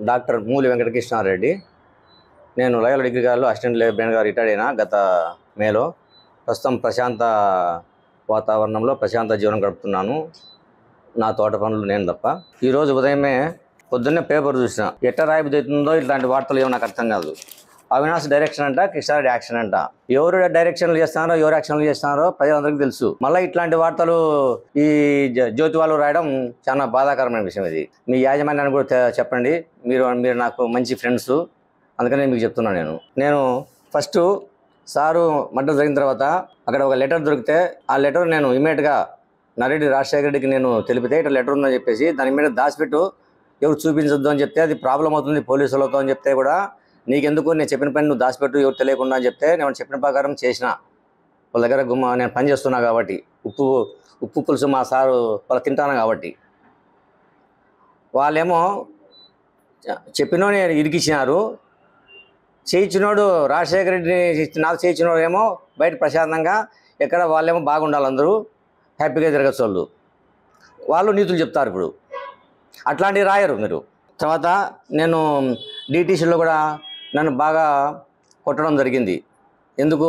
Doctor మూలి Venkatakrishna Reddy. నేను Loyola degree కాలేజ్లో assistant లైబ్రరీగా retired అయినా గత మేలో. ప్రస్తుతం ప్రశాంత వాతావరణంలో ప్రశాంత జీవనం గడుపుతున్నాను. నా తోట పనులు నేను తప్ప. ఈరోజు ఉదయమే పొద్దున్నే పేపర్ చూసిన. ఎట్లా రాయబుద్ధి అవుతుందో ఇట్లాంటి వార్తలు ఏమో నాకు అర్థం కాదు. అవినాష్ డైరెక్షన్ అంట, కృష్ణారెడ్డి యాక్షన్ అంట. ఎవరు డైరెక్షన్లు చేస్తున్నారో ఎవరు యాక్షన్లు చేస్తున్నారో ప్రజలందరికీ తెలుసు. మళ్ళీ ఇట్లాంటి వార్తలు ఈ జ్యోతి వాళ్ళు రాయడం చాలా బాధాకరమైన విషయం. ఇది మీ యాజమాన్యాన్ని కూడా చెప్పండి. మీరు నాకు మంచి ఫ్రెండ్స్, అందుకని మీకు చెప్తున్నాను. నేను ఫస్ట్ సారు మర్డర్ జరిగిన తర్వాత అక్కడ ఒక లెటర్ దొరికితే ఆ లెటర్ నేను ఇమీడియట్గా నరెడ్డి రాజశేఖర రెడ్డికి నేను తెలిపితే ఇట్లా లెటర్ ఉందని చెప్పేసి దాని మీద దాచిపెట్టు, ఎవరు చూపించొద్దు అని చెప్తే అది ప్రాబ్లం అవుతుంది పోలీసులతో అని చెప్తే కూడా నీకెందుకు, నేను చెప్పిన పని నువ్వు దాచిపెట్టు ఎవరు తెలియకుండా అని చెప్తే నేను చెప్పిన ప్రకారం చేసిన. వాళ్ళ దగ్గర నేను పని చేస్తున్నా కాబట్టి ఉప్పు పులుసు మా సారు వాళ్ళు తింటాను కాబట్టి వాళ్ళేమో చెప్పినోని ఇరికిచ్చినారు. చేయించినోడు రాజశేఖర రెడ్డిని నాకు చేయించినోడు ఏమో బయట ప్రశాంతంగా ఎక్కడ వాళ్ళేమో బాగుండాలి, అందరూ హ్యాపీగా తిరగచ్చు. వాళ్ళు నీతులు చెప్తారు. ఇప్పుడు అట్లాంటివి రాయరు మీరు. తర్వాత నేను డిటీసీలో కూడా నన్ను బాగా కొట్టడం జరిగింది. ఎందుకు,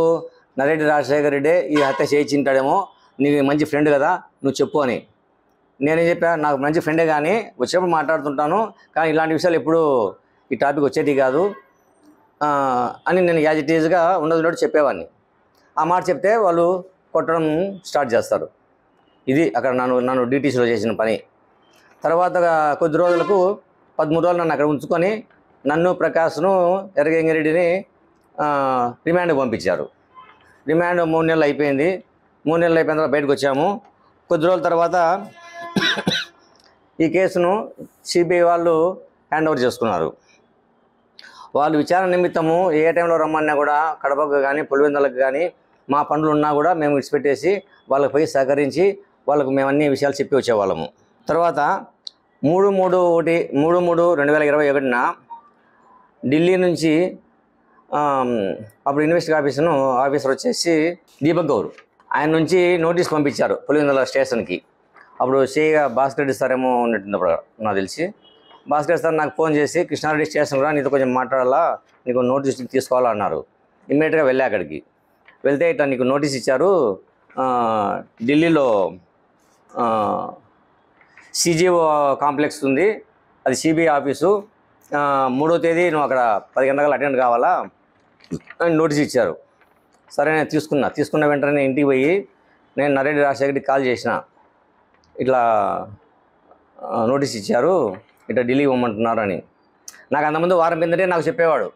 నరెడ్డి రాజశేఖర రెడ్డి ఈ హత్య చేయించింటాడేమో, నీకు మంచి ఫ్రెండ్ కదా నువ్వు చెప్పు అని. నేనేం చెప్పా, నాకు మంచి ఫ్రెండే కానీ వచ్చేప్పుడు మాట్లాడుతుంటాను, కానీ ఇలాంటి విషయాలు ఎప్పుడు ఈ టాపిక్ వచ్చేది కాదు అని నేను యాజ్ ఇట్ ఈజ్గా ఉన్నది చెప్పేవాడిని. ఆ మాట చెప్తే వాళ్ళు కొట్టడం స్టార్ట్ చేస్తారు. ఇది అక్కడ నన్ను డిటీసీలో చేసిన పని. తర్వాత కొద్ది రోజులకు 13 రోజులు నన్ను అక్కడ ఉంచుకొని నన్ను ప్రకాష్ను ఎర్రగంగిరెడ్డిని రిమాండ్కి పంపించారు. రిమాండ్ 3 నెలలు అయిపోయింది. 3 నెలలు అయిపోయిన తర్వాత బయటకు వచ్చాము. కొద్ది రోజుల తర్వాత ఈ కేసును సిబిఐ వాళ్ళు హ్యాండ్ ఓవర్ చేసుకున్నారు. వాళ్ళు విచారణ నిమిత్తము ఏ టైంలో రమ్మన్నా కూడా కడపకు కానీ పులివెందులకు కానీ మా పనులు ఉన్నా కూడా మేము విడిచిపెట్టేసి వాళ్ళకి పోయి సహకరించి వాళ్ళకు మేము అన్ని విషయాలు చెప్పి వచ్చేవాళ్ళము. తర్వాత 3/3/2021 ఢిల్లీ నుంచి అప్పుడు ఇన్వెస్టిగేషన్ ఆఫీసర్ వచ్చేసి దీపక్ గౌర్, ఆయన నుంచి నోటీస్ పంపించారు పులివెందుల స్టేషన్కి. అప్పుడు సిఐగా భాస్కర్ రెడ్డి సార్ ఏమో ఉన్నట్టుంది అప్పుడు నాకు తెలిసి. భాస్కర్ సార్ నాకు ఫోన్ చేసి కృష్ణారెడ్డి స్టేషన్ కూడా నీతో కొంచెం మాట్లాడాలా, నీకు నోటీస్ తీసుకోవాలా అన్నారు. ఇమ్మీడియట్గా వెళ్ళా అక్కడికి. వెళ్తే ఇట్లా నీకు నోటీస్ ఇచ్చారు, ఢిల్లీలో సిజిఓ కాంప్లెక్స్ ఉంది, అది సిబిఐ ఆఫీసు, 3వ తేదీ నువ్వు అక్కడ 10 గంటలకు అటెండ్ కావాలా అని నోటీస్ ఇచ్చారు. సరే నేను తీసుకున్న వెంటనే ఇంటికి పోయి నేను నరెడ్డి రాజశేఖర్కి కాల్ చేసిన. ఇట్లా నోటీస్ ఇచ్చారు, ఇట్లా ఢిల్లీ ఇవ్వమంటున్నారు అని. నాకు అంతకుముందు వారం కిందటే నాకు చెప్పేవాడు,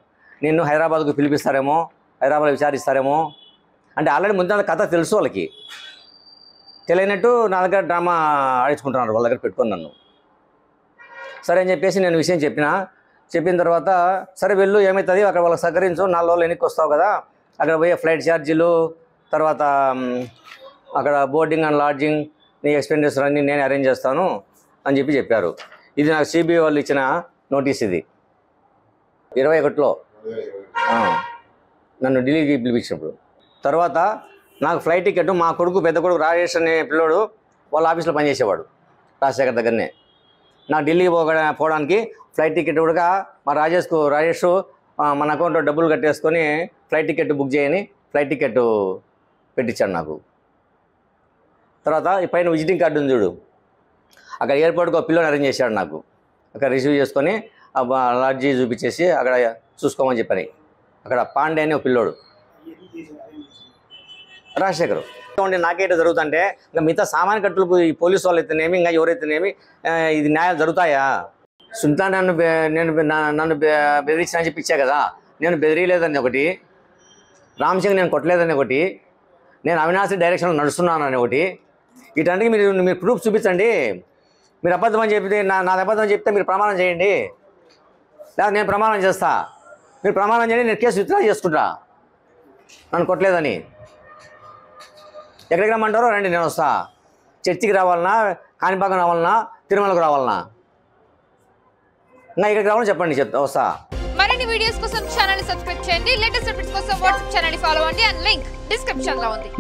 నిన్ను హైదరాబాద్కు పిలిపిస్తారేమో, హైదరాబాద్ విచారిస్తారేమో అంటే. ఆల్రెడీ ముందు కథ తెలుసు వాళ్ళకి. తెలియనట్టు నా దగ్గర డ్రామా ఆడించుకుంటున్నారు వాళ్ళ దగ్గర పెట్టుకొని నన్ను. సరే అని చెప్పేసి నేను విషయం చెప్పిన తర్వాత సరే వెళ్ళు, ఏమవుతుంది అక్కడ వాళ్ళకి సహకరించు, 4 రోజులు వెనక్కి వస్తావు కదా, అక్కడ పోయే ఫ్లైట్ ఛార్జీలు, తర్వాత అక్కడ బోర్డింగ్ అండ్ లాడ్జింగ్, నీ ఎక్స్పెండిచర్ అన్నీ నేను అరేంజ్ చేస్తాను అని చెప్పారు. ఇది నాకు సిబిఐ వాళ్ళు ఇచ్చిన నోటీస్. ఇది 21లో నన్ను ఢిల్లీకి పిలిపించినప్పుడు. తర్వాత నాకు ఫ్లైట్ టికెట్ మా పెద్ద కొడుకు రాజేష్ అనే పిల్లోడు వాళ్ళ ఆఫీస్లో పనిచేసేవాడు రాజశేఖర్ దగ్గరనే. నాకు ఢిల్లీకి పోవడానికి ఫ్లైట్ టికెట్ కూడా మా రాజేష్ మన అకౌంట్లో డబ్బులు కట్టేసుకొని ఫ్లైట్ టికెట్ బుక్ చేయని ఫ్లైట్ టికెట్ పెట్టించాడు నాకు. తర్వాత ఈ పైన విజిటింగ్ కార్డు ఉంది చూడు, అక్కడ ఎయిర్పోర్ట్కి ఒక పిల్లని అరేంజ్ చేశాడు నాకు. అక్కడ రిసీవ్ చేసుకొని లాడ్జీ చూపించేసి అక్కడ చూసుకోమని చెప్పని. అక్కడ పాండే అని ఒక పిల్లోడు రాజశేఖర్ ఉండి నాకేటో జరుగుతుంటే ఇంకా మిగతా సామాన్య కట్టులకు ఈ పోలీసు వాళ్ళు అయితేనేమి ఇంకా ఎవరైతేనేమి ఇది న్యాయాలు జరుగుతాయా? సుల్తాన్ నన్ను బెదిరించిన అని చెప్పి ఇచ్చా కదా, నేను బెదిరియలేదని ఒకటి, రామసింగ్ నేను కొట్టలేదని ఒకటి, నేను అవినాశి డైరెక్షన్లో నడుస్తున్నానని ఒకటి. వీటన్నిటికీ మీరు ప్రూఫ్ చూపించండి. మీరు అబద్ధం అని చెప్తే నా అబద్ధం అని చెప్తే మీరు ప్రమాణం చేయండి, లేదా నేను ప్రమాణం చేస్తా. మీరు ప్రమాణం చేయండి, నేను కేసు విత్డ్రా చేసుకుంటా నన్ను కొట్టలేదని. ఎక్కడికి రమ్మంటారో రండి, నేను వస్తా. చర్చికి రావాలన్నా, కాణిపాకం రావాలన్నా, తిరుమలకు రావాలన్నా, ఇంకా ఇక్కడికి రావాలని చెప్పండి, వస్తా. మరిన్ని వీడియోస్ కోసం ఛానల్ ని సబ్స్క్రైబ్ చేయండి. లేటెస్ట్ అప్డేట్స్ కోసం వాట్సాప్ ఛానల్ ని ఫాలో అవ్వండి. అండ్ లింక్ డిస్క్రిప్షన్ లో ఉంది.